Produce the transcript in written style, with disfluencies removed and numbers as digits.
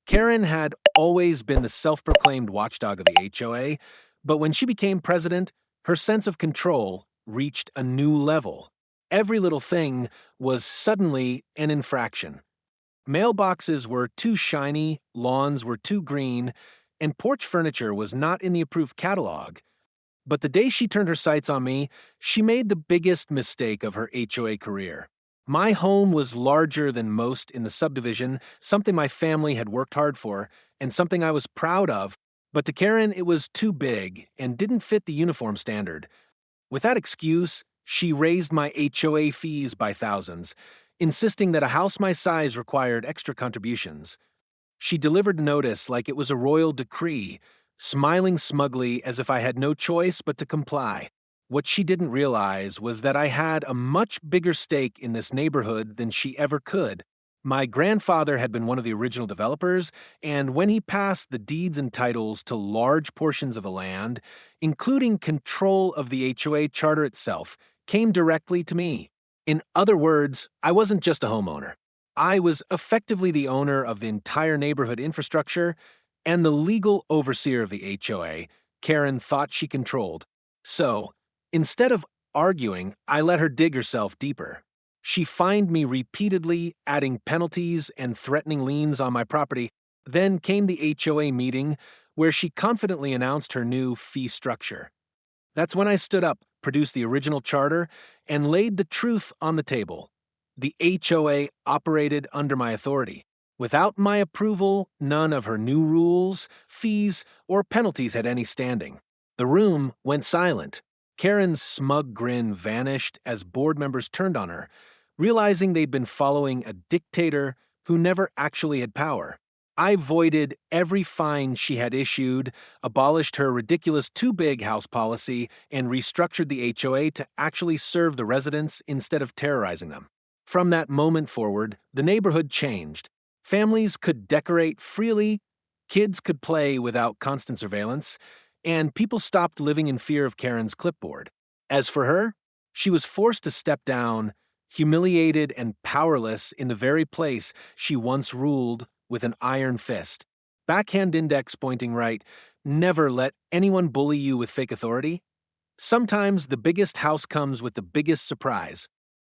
Karen had always been the self-proclaimed watchdog of the HOA, but when she became president, her sense of control reached a new level. Every little thing was suddenly an infraction. Mailboxes were too shiny, lawns were too green, and porch furniture was not in the approved catalog. But the day she turned her sights on me, she made the biggest mistake of her HOA career. My home was larger than most in the subdivision, something my family had worked hard for, and something I was proud of, but to Karen it was too big and didn't fit the uniform standard. With that excuse, she raised my HOA fees by thousands, insisting that a house my size required extra contributions. She delivered notice like it was a royal decree, smiling smugly as if I had no choice but to comply. What she didn't realize was that I had a much bigger stake in this neighborhood than she ever could. My grandfather had been one of the original developers, and when he passed the deeds and titles to large portions of the land, including control of the HOA charter itself, came directly to me. In other words, I wasn't just a homeowner. I was effectively the owner of the entire neighborhood infrastructure and the legal overseer of the HOA Karen thought she controlled. So, instead of arguing, I let her dig herself deeper. She fined me repeatedly, adding penalties and threatening liens on my property. Then came the HOA meeting, where she confidently announced her new fee structure. That's when I stood up, produced the original charter, and laid the truth on the table. The HOA operated under my authority. Without my approval, none of her new rules, fees, or penalties had any standing. The room went silent. Karen's smug grin vanished as board members turned on her, realizing they'd been following a dictator who never actually had power. I voided every fine she had issued, abolished her ridiculous too big house policy, and restructured the HOA to actually serve the residents instead of terrorizing them. From that moment forward, the neighborhood changed. Families could decorate freely, kids could play without constant surveillance, and people stopped living in fear of Karen's clipboard. As for her, she was forced to step down, humiliated and powerless in the very place she once ruled with an iron fist. Backhand index pointing right, never let anyone bully you with fake authority. Sometimes the biggest house comes with the biggest surprise.